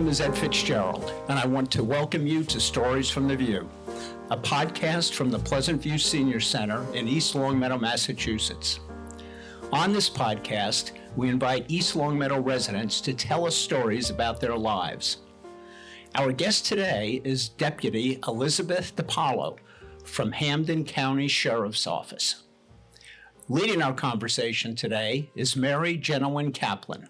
name is Ed Fitzgerald, and I want to welcome you to Stories from the View, a podcast from the Pleasant View Senior Center in East Longmeadow, Massachusetts. On this podcast, we invite East Longmeadow residents to tell us stories about their lives. Our guest today is Deputy Elizabeth DePaula from Hampden County Sheriff's Office. Leading our conversation today is Mary Jenowin Kaplan.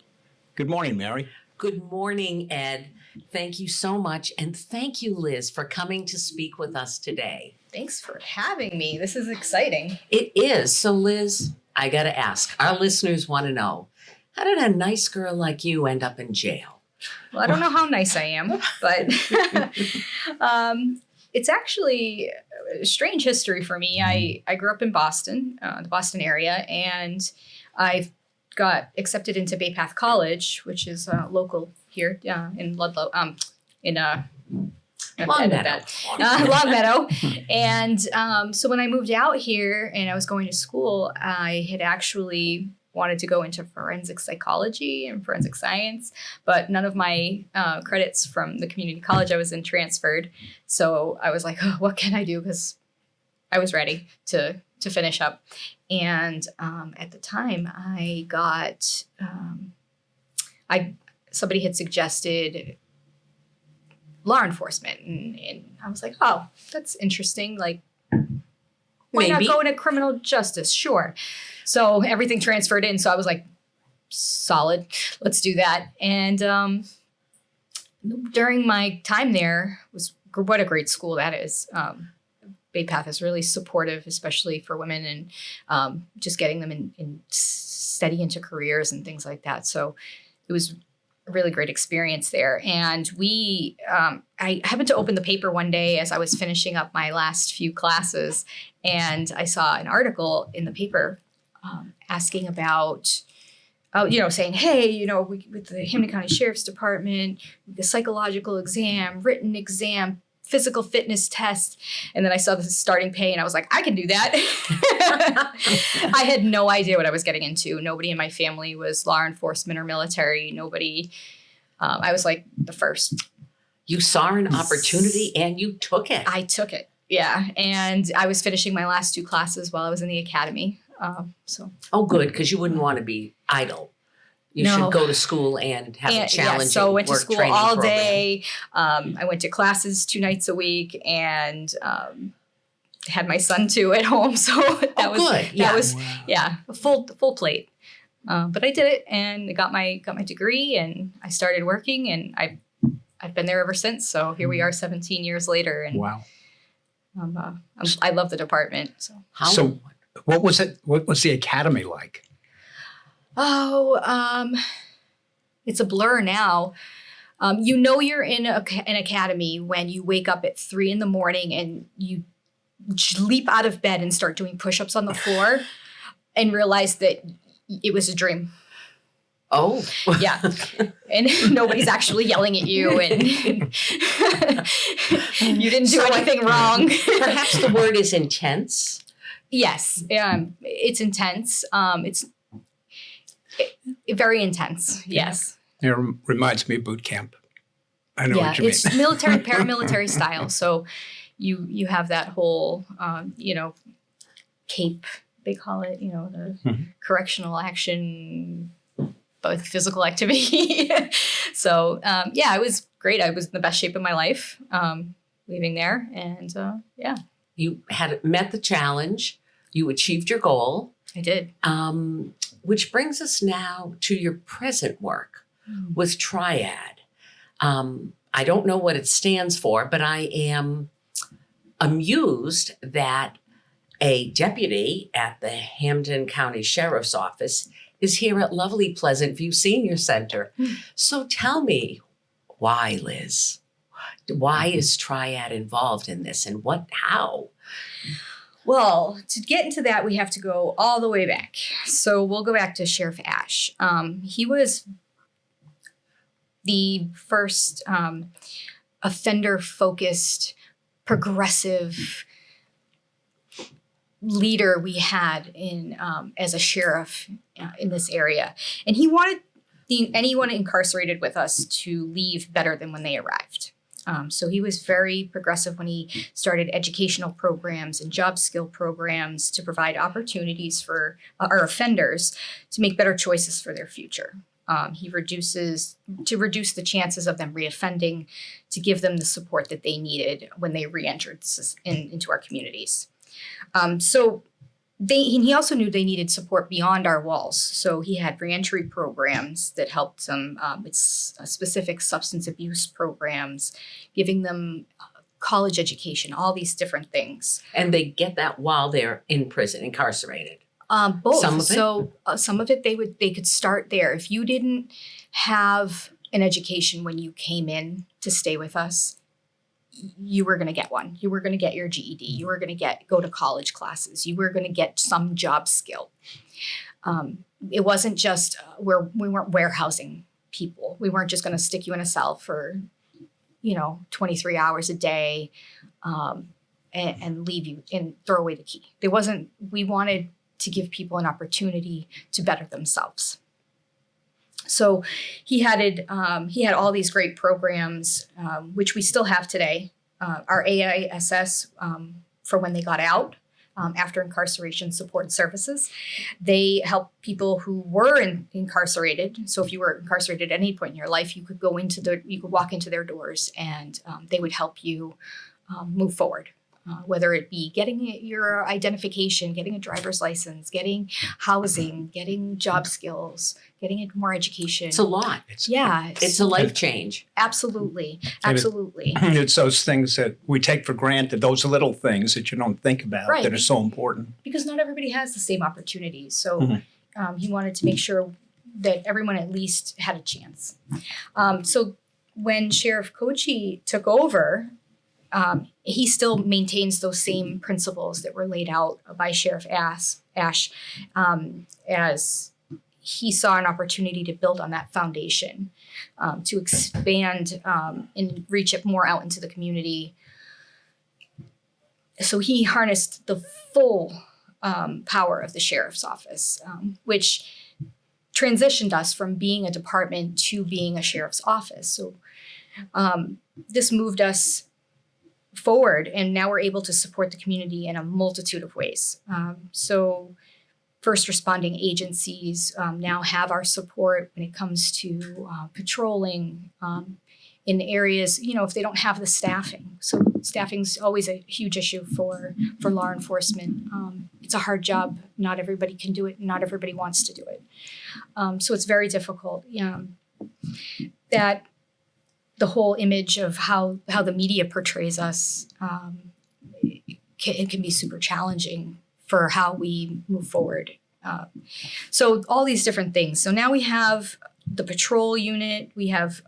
Good morning, Mary. Good morning, Ed. Thank you so much. And thank you, Liz, for coming to speak with us today. Thanks for having me. This is exciting. It is. So, Liz, I got to ask, our listeners want to know, how did a nice girl like you end up in jail? Well, I don't know how nice I am, but it's actually a strange history for me. I grew up in Boston, the Boston area, and I got accepted into Bay Path College, which is local here in Ludlow, Longmeadow. And so when I moved out here and I was going to school, I had actually wanted to go into forensic psychology and forensic science, but none of my credits from the community college I was in transferred. So I was like, oh, what can I do? Because I was ready to finish up. And at the time I got, somebody had suggested law enforcement. And I was like, oh, that's interesting. Like, why not go into criminal justice? Sure. So everything transferred in. So I was like, solid, let's do that. And during my time there, what a great school that is. Bay Path is really supportive, especially for women, and just getting them in steady into careers and things like that. So it was a really great experience there. And I happened to open the paper one day as I was finishing up my last few classes, and I saw an article in the paper asking about, saying, hey, with the Hampden County Sheriff's Department, the psychological exam, written exam, physical fitness test. And then I saw the starting pay and I was like, I can do that. I had no idea what I was getting into. Nobody in my family was law enforcement or military. Nobody. I was like the first. You saw an opportunity and you took it. I took it. Yeah. And I was finishing my last two classes while I was in the academy. Oh, good. Because you wouldn't want to be idle. You should go to school and have a challenging so I went to school all program. day. I went to classes 2 nights a week and had my son too at home. So that was a full plate. But I did it and I got my degree and I started working and I've been there ever since. So here we are 17 years later. And wow. I love the department. So what was it? What was the academy like? Oh, it's a blur now. You're in an academy when you wake up at 3 a.m. and you leap out of bed and start doing push-ups on the floor and realize that it was a dream. Oh. Yeah. And nobody's actually yelling at you and you didn't do anything wrong. Perhaps the word is intense. Yes. It's intense. It's very intense. Yes. It reminds me of boot camp. I know what you mean. It's military, paramilitary style. So you have that whole, CAPE, they call it, the correctional action, both physical activity. So, it was great. I was in the best shape of my life leaving there. And You had met the challenge. You achieved your goal. I did. Which brings us now to your present work with TRIAD. I don't know what it stands for, but I am amused that a deputy at the Hampden County Sheriff's Office is here at lovely Pleasant View Senior Center. So tell me, why, Liz? Why is TRIAD involved in this and how? Well, to get into that, we have to go all the way back. So we'll go back to Sheriff Ash. He was the first offender-focused, progressive leader we had in as a sheriff in this area. And he wanted anyone incarcerated with us to leave better than when they arrived. So he was very progressive when he started educational programs and job skill programs to provide opportunities for our offenders to make better choices for their future. He reduce the chances of them reoffending, to give them the support that they needed when they re-entered into our communities. He also knew they needed support beyond our walls. So he had reentry programs that helped them with specific substance abuse programs, giving them college education, all these different things. And they get that while they're in prison, incarcerated. Both. Some of it? So some of it they could start there. If you didn't have an education when you came in to stay with us, you were going to get one. You were going to get your GED. You were going to go to college classes. You were going to get some job skill. It wasn't just we weren't warehousing people. We weren't just going to stick you in a cell for 23 hours a day and leave you and throw away the key. We wanted to give people an opportunity to better themselves. So he had all these great programs, which we still have today. Our AISS, for when they got out, after incarceration support services, they help people who were incarcerated. So if you were incarcerated at any point in your life, you could walk into their doors, and they would help you move forward. Whether it be getting your identification, getting a driver's license, getting housing, getting job skills, getting more education. It's a lot. It's a life change. Absolutely. It's those things that we take for granted, those little things that you don't think about that are so important. Because not everybody has the same opportunities. So he wanted to make sure that everyone at least had a chance. So when Sheriff Kochi took over, he still maintains those same principles that were laid out by Sheriff Ash, as he saw an opportunity to build on that foundation, to expand and reach it more out into the community. So he harnessed the full power of the sheriff's office, which transitioned us from being a department to being a sheriff's office. So this moved us forward, and now we're able to support the community in a multitude of ways. So first responding agencies now have our support when it comes to patrolling in areas, if they don't have the staffing. So staffing's always a huge issue for law enforcement. It's a hard job. Not everybody can do it. Not everybody wants to do it. So it's very difficult. That the whole image of how the media portrays us, it can be super challenging for how we move forward. So all these different things. So now we have the patrol unit, we have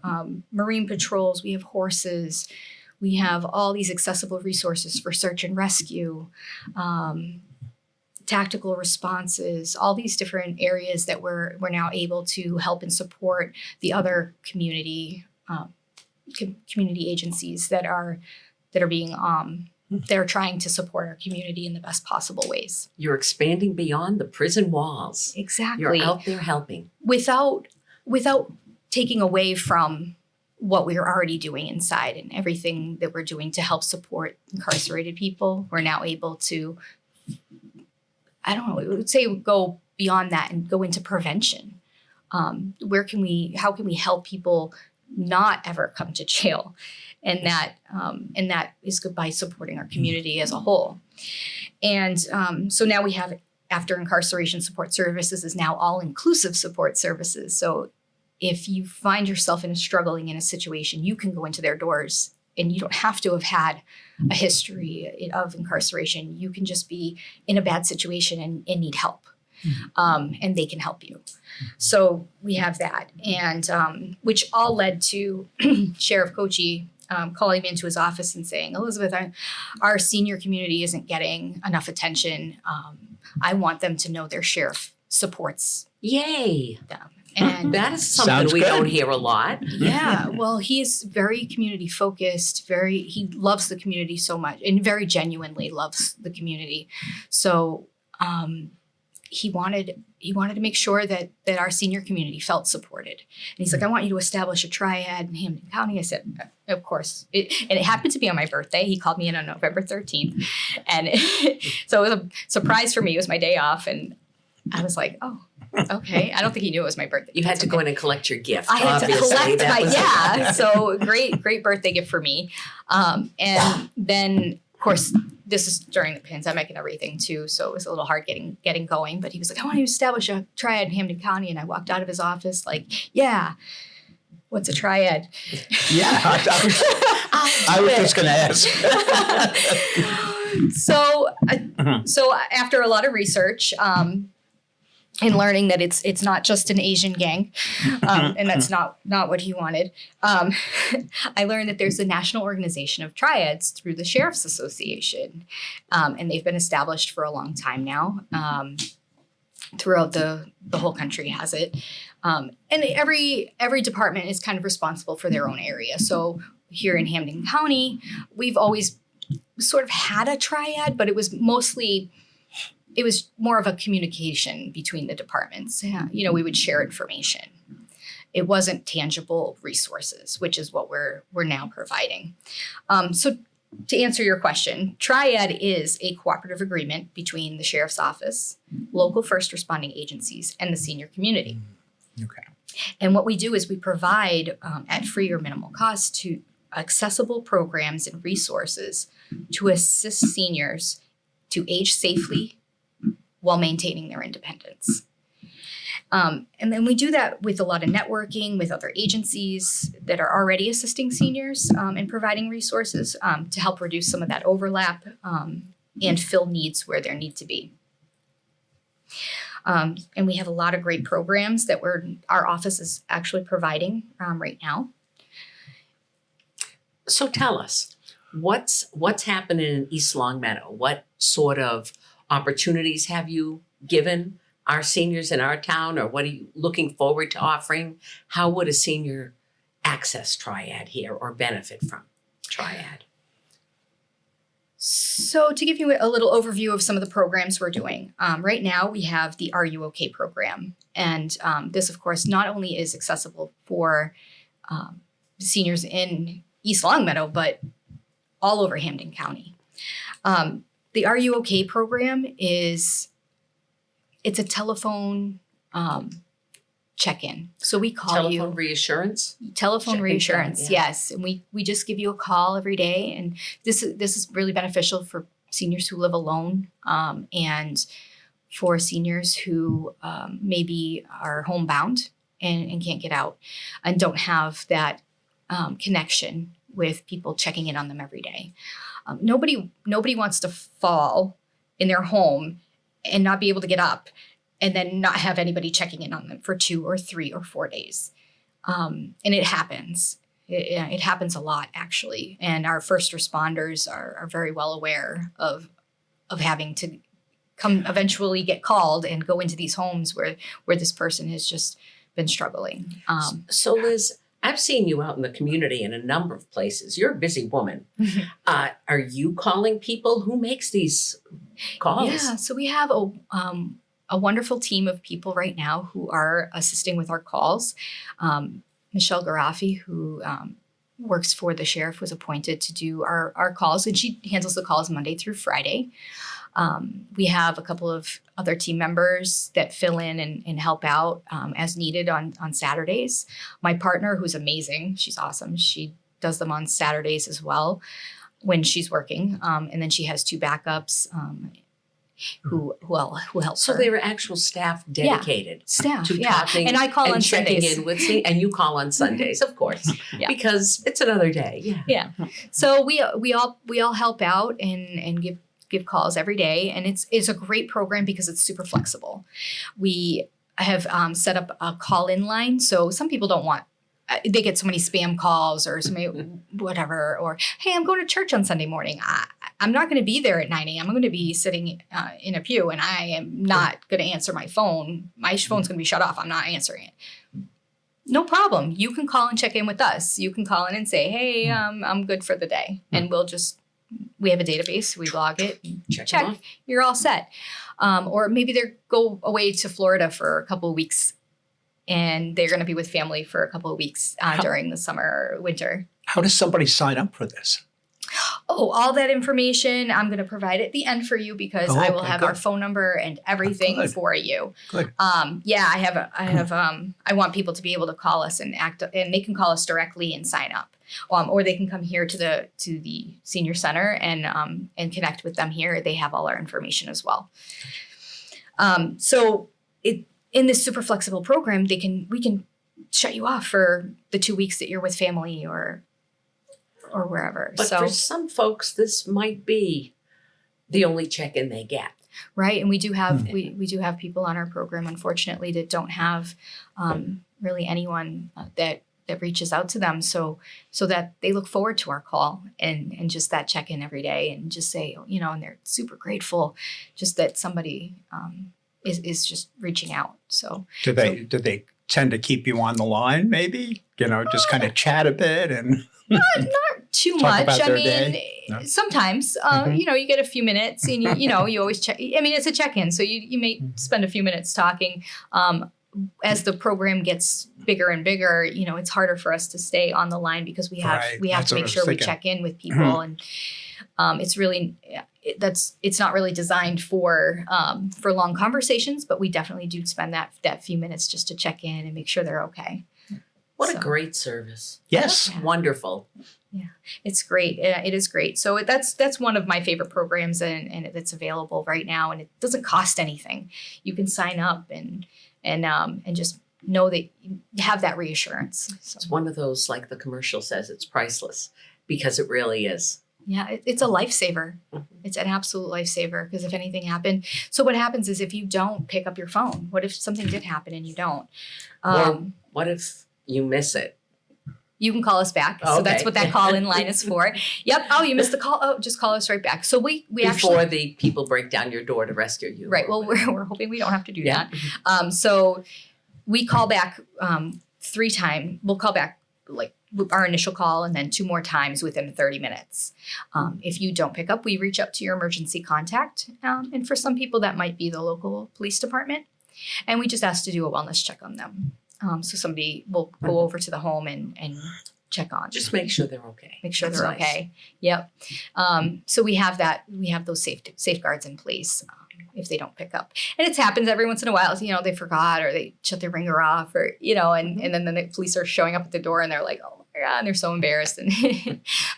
marine patrols, we have horses, we have all these accessible resources for search and rescue, tactical responses, all these different areas that we're now able to help and support the other community agencies that are being they're trying to support our community in the best possible ways. You're expanding beyond the prison walls. Exactly. You're out there helping. Without taking away from what we're already doing inside and everything that we're doing to help support incarcerated people. We're now able to, I would say go beyond that and go into prevention. How can we help people not ever come to jail? And that is good by supporting our community as a whole. And so now we have, after incarceration support services is now all-inclusive support services. So if you find yourself struggling in a situation, you can go into their doors, and you don't have to have had a history of incarceration. You can just be in a bad situation and need help. And they can help you. So we have that, and which all led to Sheriff Kochi calling me into his office and saying, "Elizabeth, our senior community isn't getting enough attention. I want them to know their sheriff supports Yay. them." And that is something we don't hear a lot. Yeah, well, he's very community focused, he loves the community so much, and very genuinely loves the community. So he wanted to make sure that our senior community felt supported. And he's like, I want you to establish a triad in Hampden County. I said, of course. And it happened to be on my birthday. He called me in on November 13th. And so it was a surprise for me. It was my day off. And I was like, oh, okay. I don't think he knew it was my birthday. You had to go in and collect your gift. I had obviously. to collect so great birthday gift for me. And then, of course, this is during the pandemic and everything too, so it was a little hard getting going. But he was like, I want to establish a triad in Hampden County. And I walked out of his office like, yeah, what's a triad? Yeah, I was just going to ask. So after a lot of research, and learning that it's not just an Asian gang, and that's not what he wanted. I learned that there's a national organization of triads through the Sheriff's Association, and they've been established for a long time now. Throughout the whole country has it, and every department is kind of responsible for their own area. So here in Hampden County, we've always sort of had a triad, but it was more of a communication between the departments. Yeah, we would share information. It wasn't tangible resources, which is what we're now providing. So to answer your question, TRIAD is a cooperative agreement between the Sheriff's Office, local first responding agencies, and the senior community. Okay. And what we do is we provide at free or minimal cost to accessible programs and resources to assist seniors to age safely while maintaining their independence. And then we do that with a lot of networking with other agencies that are already assisting seniors and providing resources to help reduce some of that overlap and fill needs where there need to be. And we have a lot of great programs that our office is actually providing right now. So tell us, what's happening in East Longmeadow? What sort of opportunities have you given our seniors in our town, or what are you looking forward to offering? How would a senior access TRIAD here or benefit from TRIAD? So to give you a little overview of some of the programs we're doing, right now we have the Are You OK program. And this, of course, not only is accessible for seniors in East Longmeadow, but all over Hampden County. The Are You OK program it's a telephone check-in. So we call Telephone reassurance? Telephone Check-in, reassurance, yeah. yes. And we just give you a call every day. And this is really beneficial for seniors who live alone and for seniors who maybe are homebound and can't get out and don't have that connection with people checking in on them every day. Nobody wants to fall in their home and not be able to get up and then not have anybody checking in on them for 2 or 3 or 4 days. And it happens. It happens a lot, actually. And our first responders are very well aware of having to eventually get called and go into these homes where this person has just been struggling. So Liz, I've seen you out in the community in a number of places. You're a busy woman. Are you calling people? Who makes these calls? Yeah, so we have a wonderful team of people right now who are assisting with our calls. Michelle Garafi, who works for the sheriff, was appointed to do our calls, and she handles the calls Monday through Friday. We have a couple of other team members that fill in and help out as needed on Saturdays. My partner, who's amazing, she's awesome. She does them on Saturdays as well when she's working. And then she has 2 backups who help So her. they were actual staff dedicated Staff, to yeah. talking And I call on checking Sundays. in with and you call on Sundays, of course, Yeah. because it's another day. Yeah. Yeah. So we all help out and give calls every day, and it's a great program because it's super flexible. We have set up a call-in line, so some people don't want. They get so many spam calls or so many whatever, or hey, I'm going to church on Sunday morning. I'm not going to be there at 9 a.m. I'm going to be sitting in a pew, and I am not going to answer my phone. My phone's going to be shut off. I'm not answering it. No problem. You can call and check in with us. You can call in and say, hey, I'm good for the day, and we'll just we have a database, we log it, Check 'em check, off. you're all set. Or maybe they go away to Florida for a couple of weeks and they're going to be with family for a couple of weeks during the summer or winter. How does somebody sign up for this? Oh, all that information I'm going to provide at the end for you because Oh, I will okay, have good. our phone number and everything Good. for you. Good. Yeah, I want people to be able to call us and they can call us directly and sign up. Or they can come here to the senior center and connect with them here. They have all our information as well. So in this super flexible program, we can shut you off for the 2 weeks that you're with family or wherever. But so for some folks, this might be the only check-in they get. right, and we do have we do have people on our program, unfortunately, that don't have really anyone that reaches out to them, so that they look forward to our call and just that check-in every day and just say, and they're super grateful just that somebody is just reaching out. So Do they tend to keep you on the line, maybe? Just kind of chat a bit and not too Talk much. about I their mean, day? No? sometimes you get a few minutes and you always check. I mean, it's a check-in, so you may spend a few minutes talking. As the program gets bigger and bigger, it's harder for us to stay on the line because we have Right. we have That's to what I make was sure we thinking. check in with people, and it's really it's not really designed for long conversations, but we definitely do spend that few minutes just to check in and make sure they're okay. What So- a great service. yes. Yeah. Wonderful. It's great. It is great. So that's one of my favorite programs, and it's available right now, and it doesn't cost anything. You can sign up and just know that you have that reassurance. So It's one of those, like the commercial says, it's priceless because it really is. yeah, it's a lifesaver. It's an absolute lifesaver because if anything happened, so what happens is if you don't pick up your phone, what if something did happen and you don't? Or what if you miss it? You can call us back. So that's Okay. what that call-in line is for. Yep. Oh, you missed the call. Oh, just call us right back. So we Before actually the people break down your door to rescue you. right. or Well, whatever. we're hoping we don't have to do Yeah. that. So we call back 3 times. We'll call back like our initial call and then 2 more times within 30 minutes. If you don't pick up, we reach out to your emergency contact. And for some people, that might be the local police department. And we just ask to do a wellness check on them. So somebody will go over to the home and check on. Just make sure they're okay. Make sure That's they're nice. okay. Yep. So we have those safeguards in place if they don't pick up. And it happens every once in a while. They forgot or they shut their ringer off or, and then the police are showing up at the door and they're like, oh my God, and they're so embarrassed. And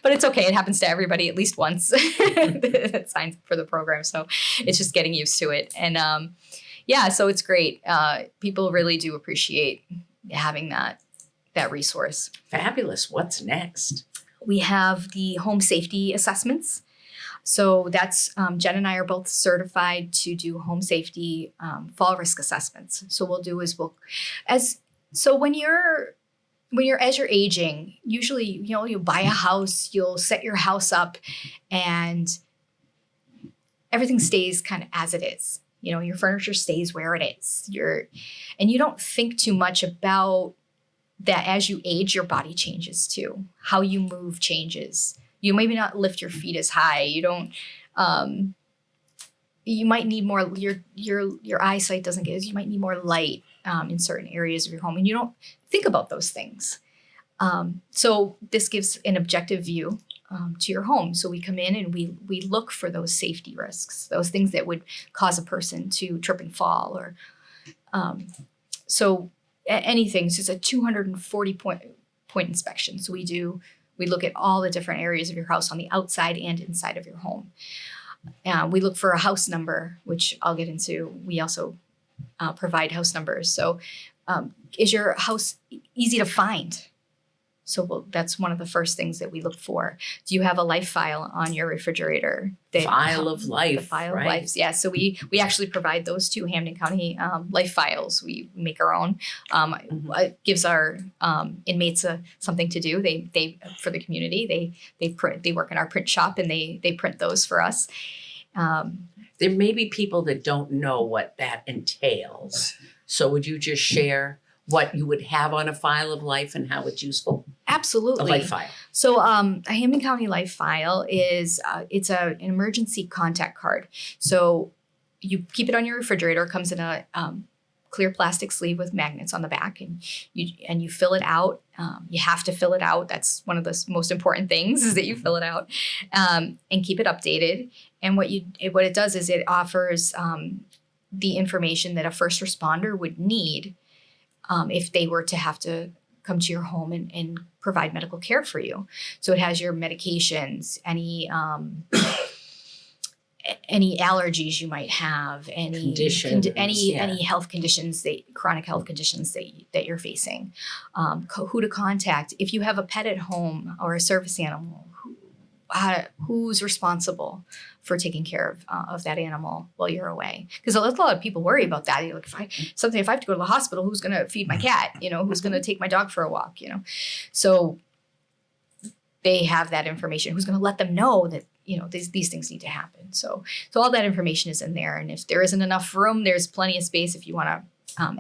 but it's okay. It happens to everybody at least once that signs up for the program. So it's just getting used to it. And so it's great. People really do appreciate having that resource. Fabulous. What's next? We have the home safety assessments. So that's Jen and I are both certified to do home safety fall risk assessments. So when you're as you're aging, usually you buy a house, you'll set your house up, and everything stays kind of as it is. Your furniture stays where it is. And you don't think too much about that as you age, your body changes too. How you move changes. You maybe not lift your feet as high. You don't. You might need more. Your eyesight doesn't get as. You might need more light in certain areas of your home, and you don't think about those things. So this gives an objective view to your home. So we come in and we look for those safety risks, those things that would cause a person to trip and fall, or anything. So it's a 240 point inspection. So we look at all the different areas of your house on the outside and inside of your home. We look for a house number, which I'll get into. We also provide house numbers. So is your house easy to find? So that's one of the first things that we look for. Do you have a life file on your refrigerator? File of life. The file right? of life. Yeah. So we actually provide those to Hampden County life files. We make our own. It gives our inmates something to do. They for the community. They work in our print shop and they print those for us. There may be people that don't know what that entails. So would you just share what you would have on a file of life and how it's useful? Absolutely. A life file. So a Hampden County Life File is it's an emergency contact card. So you keep it on your refrigerator. It comes in a clear plastic sleeve with magnets on the back, and you fill it out. You have to fill it out. That's one of the most important things is that you fill it out and keep it updated. And what it does is it offers the information that a first responder would need if they were to have to come to your home and provide medical care for you. So it has your medications, any allergies you might have, any Conditions, any health conditions, chronic health conditions that you're facing, who to contact if you have a pet at home or a service animal. Who's responsible for taking care of that animal while you're away? Because a lot of people worry about that. You're like, if I have to go to the hospital, who's going to feed my cat? Who's going to take my dog for a walk? So they have that information. Who's going to let them know that these things need to happen? So all that information is in there. And if there isn't enough room, there's plenty of space if you want to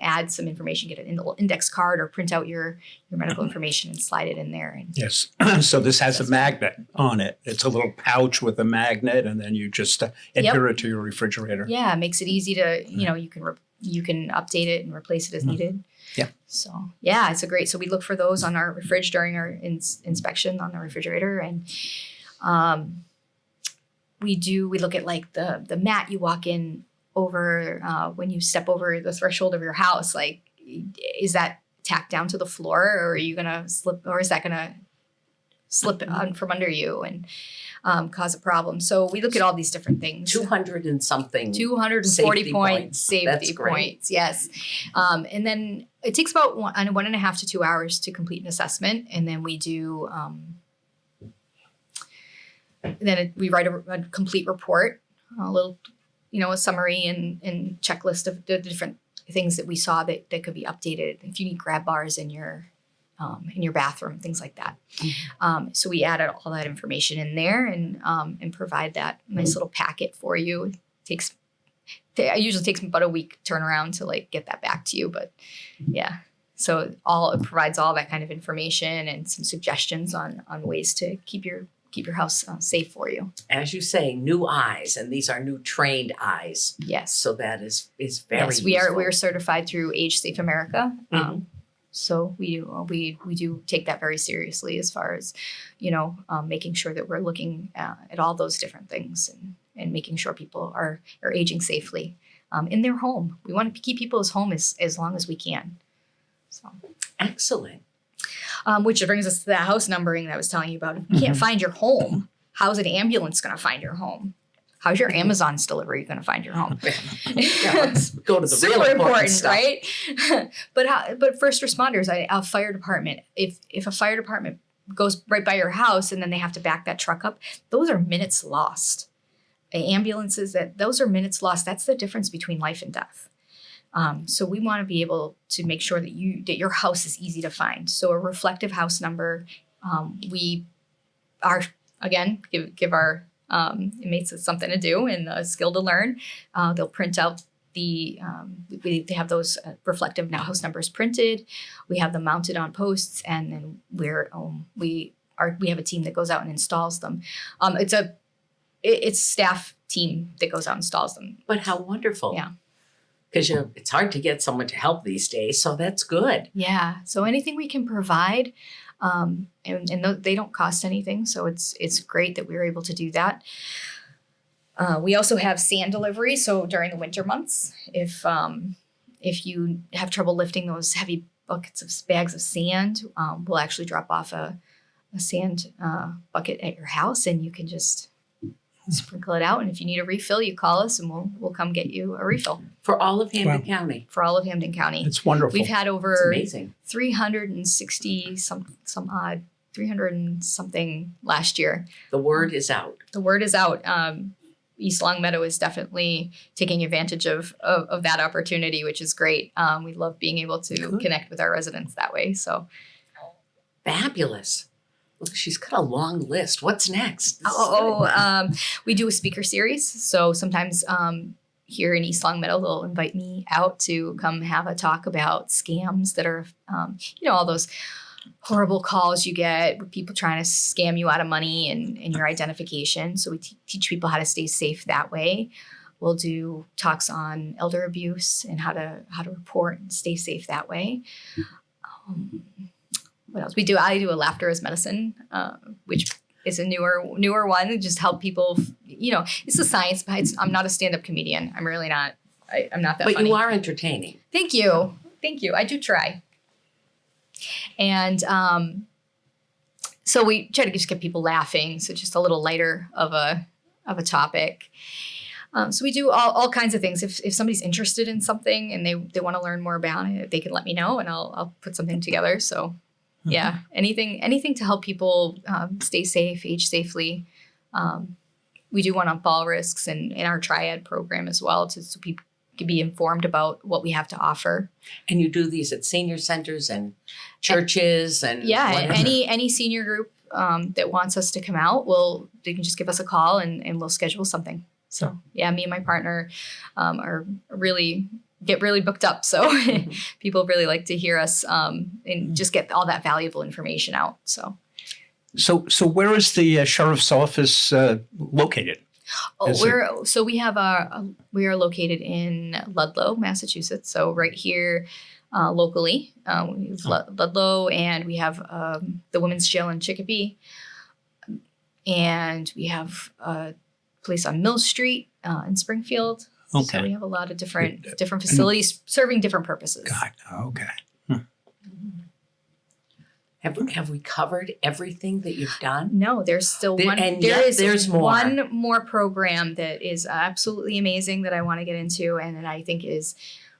add some information, get an index card or print out your medical information and slide it in there. And Yes. So this has a magnet on it. It's a little pouch with a magnet, and then you just adhere it to your refrigerator. Yeah, it makes it easy to, you can update it and replace it as needed. Yeah. So yeah, it's so we look for those on our fridge during our inspection on the refrigerator. And we look at like the mat you walk in over when you step over the threshold of your house. Like, is that tacked down to the floor, or are you gonna slip, or is that gonna slip from under you and cause a problem? So we look at all these different things. 200 and something. 240 safety points, safety That's great. points. Yes. And then it takes about 1.5 to 2 hours to complete an assessment. And then we do, we write a complete report, a little, a summary and checklist of the different things that we saw that could be updated. If you need grab bars in your bathroom, things like that. So we added all that information in there and provide that nice little packet for you. It usually takes about a week turnaround to like get that back to you, but yeah. So it provides all that kind of information and some suggestions on ways to keep your house safe for you. As you say, new eyes, and these are new trained eyes. Yes. So that is very yes. We are certified through Age Safe America. So we do take that very seriously as far as, making sure that we're looking at all those different things and making sure people are aging safely in their home. We want to keep people's home as long as we can. So excellent. Which brings us to that house numbering that I was telling you about. If you can't find your home, how's an ambulance going to find your home? How's your Amazon's delivery going to find your home? Yeah, let's go to the Super real important stuff. Right? But first responders, a fire department, if a fire department goes right by your house and then they have to back that truck up, those are minutes lost. Ambulances, those are minutes lost. That's the difference between life and death. So we want to be able to make sure that your house is easy to find. So a reflective house number, we are, again, give our inmates something to do and a skill to learn. They'll print out they have those reflective house numbers printed. We have them mounted on posts, and then we have a team that goes out and installs them. It's a staff team that goes out and installs them. But how wonderful. Yeah. Because it's hard to get someone to help these days, so that's good. Yeah. So anything we can provide, and they don't cost anything, so it's great that we were able to do that. We also have sand delivery. So during the winter months, if you have trouble lifting those heavy bags of sand, we'll actually drop off a sand bucket at your house, and you can just sprinkle it out. And if you need a refill, you call us and we'll come get you a refill. For all of Hampden County. For all of Hampden County. It's wonderful. We've had over It's amazing. 360 some odd, 300 and something last year. The word is out. The word is out. East Longmeadow is definitely taking advantage of that opportunity, which is great. We love being able to connect with our residents that way. So fabulous. Look, she's got a long list. What's next? We do a speaker series. So sometimes here in East Longmeadow, they'll invite me out to come have a talk about scams that are, all those horrible calls you get with people trying to scam you out of money and your identification. So we teach people how to stay safe that way. We'll do talks on elder abuse and how to report and stay safe that way. What else? I do a laughter as medicine, which is a newer one to just help people. It's the science behind. I'm not a stand-up comedian. I'm really not. I'm not that. But funny. You are entertaining. Thank you. I do try. And so we try to just get people laughing. So just a little lighter of a topic. So we do all kinds of things. If somebody's interested in something and they want to learn more about it, they can let me know and I'll put something together. So yeah, anything to help people stay safe, age safely. We do one on fall risks and in our TRIAD program as well, so people can be informed about what we have to offer. And you do these at senior centers and churches and whatever. any senior group that wants us to come out, they can just give us a call and we'll schedule something. So yeah, me and my partner get really booked up. So people really like to hear us and just get all that valuable information out. So where is the sheriff's office located? We are located in Ludlow, Massachusetts. So right here locally, we have Ludlow, and we have the Women's Jail in Chicopee, and we have a place on Mill Street in Springfield. Okay. So we have a lot of different facilities serving different purposes. God, okay. Have we covered everything that you've done? No, there's still one. And there's more. One more program that is absolutely amazing that I want to get into, and that I think is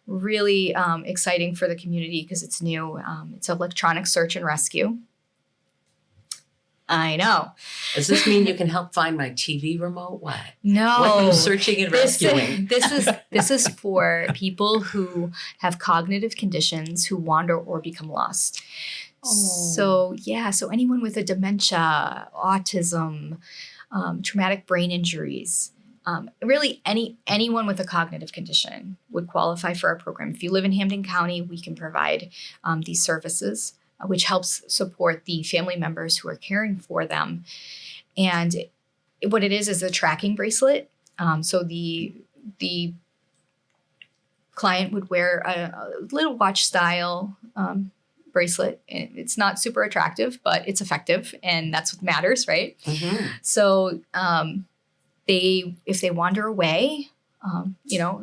really exciting for the community because it's new. It's electronic search and rescue. I know. Does this mean you can help find my TV remote? What? No. What are you searching and rescuing? This is for people who have cognitive conditions who wander or become lost. So anyone with a dementia, autism, traumatic brain injuries, really anyone with a cognitive condition would qualify for our program. If you live in Hampden County, we can provide these services, which helps support the family members who are caring for them. And what it is a tracking bracelet. So the client would wear a little watch style bracelet. It's not super attractive, but it's effective, and that's what matters, right? Mm-hmm. So if they wander away,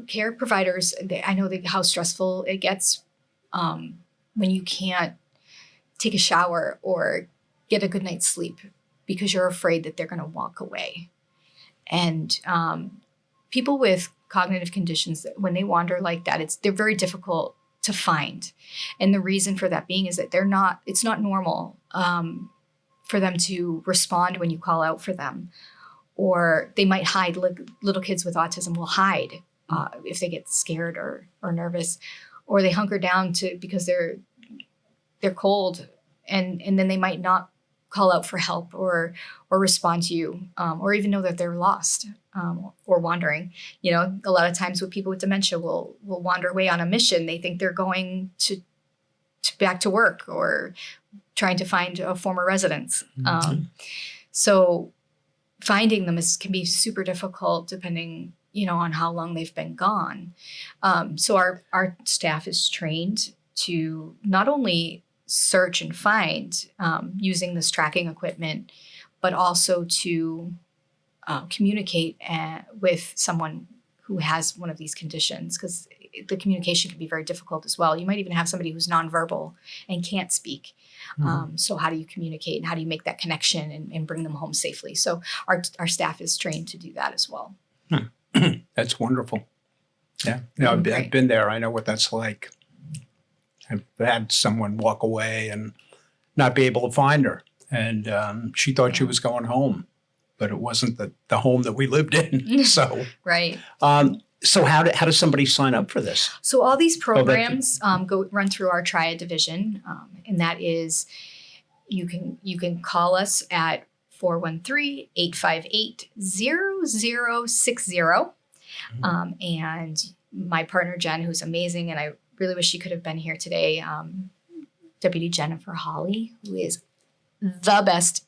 care providers, I know how stressful it gets when you can't take a shower or get a good night's sleep because you're afraid that they're going to walk away. And people with cognitive conditions, when they wander like that, they're very difficult to find. And the reason for that being is that it's not normal for them to respond when you call out for them. Or they might hide. Little kids with autism will hide if they get scared or nervous, or they hunker down because they're cold, and then they might not call out for help or respond to you, or even know that they're lost or wandering. A lot of times with people with dementia will wander away on a mission. They think they're going to back to work or trying to find a former residence. Mm-hmm. So finding them can be super difficult depending, on how long they've been gone. So our staff is trained to not only search and find using this tracking equipment, but also to communicate with someone who has one of these conditions, because the communication can be very difficult as well. You might even have somebody who's nonverbal and can't speak. Mm-hmm. So how do you communicate and how do you make that connection and bring them home safely? So our staff is trained to do that as well. That's wonderful. Yeah, I've been there. I know what that's like. I've had someone walk away and not be able to find her. And she thought she was going home, but it wasn't the home that we lived in. So right. So how does somebody sign up for this? So all these programs run through our TRIAD division, and that is you can call us at 413-858-0060. And my partner Jen, who's amazing, and I really wish she could have been here today Deputy Jennifer Hawley, who is the best.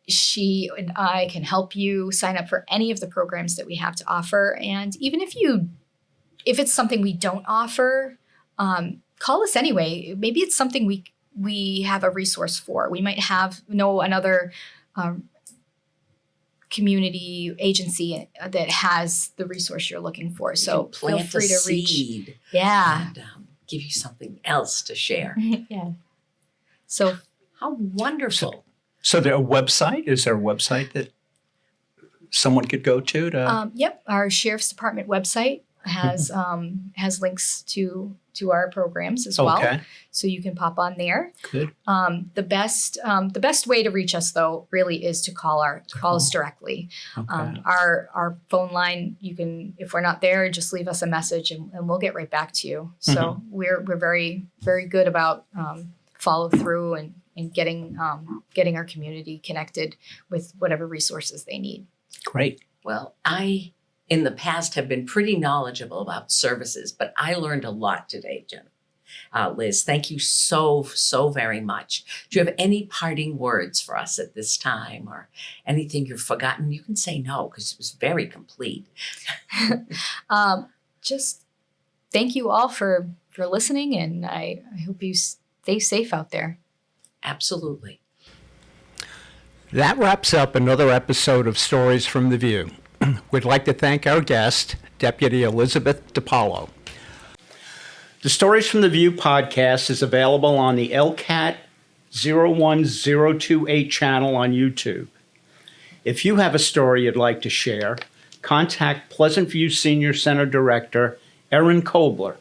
She and I can help you sign up for any of the programs that we have to offer. And even if it's something we don't offer, call us anyway. Maybe it's something we have a resource for. We might know another community agency that has the resource you're looking for. So feel free to reach. Yeah. And give you something else to share. Yeah. So how wonderful. So there a website? Is there a website that someone could go to? Yep. Our Sheriff's Department website has links to our programs as well. Okay. So you can pop on there. Good. The best way to reach us though really is to call us directly. Okay. Our phone line, you can, if we're not there, just leave us a message and we'll get right back to you. So we're very, very good about follow through and getting our community connected with whatever resources they need. Great. Well, I, in the past, have been pretty knowledgeable about services, but I learned a lot today, Jen. Liz, thank you so very much. Do you have any parting words for us at this time or anything you've forgotten? You can say no, because it was very complete. Just thank you all for listening, and I hope you stay safe out there. Absolutely. That wraps up another episode of Stories from the View. We'd like to thank our guest, Deputy Elizabeth DePaula. The Stories from the View podcast is available on the LCAT 01028 channel on YouTube. If you have a story you'd like to share, contact Pleasant View Senior Center Director Erin Kobler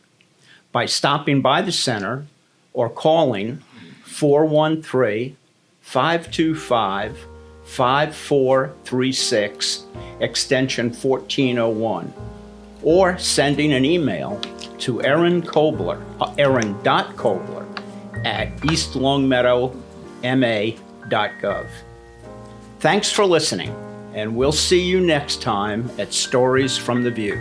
by stopping by the center or calling 413-525-5436, extension 1401, or sending an email to erin.kobler at eastlongmeadowma.gov. Thanks for listening, and we'll see you next time at Stories from the View.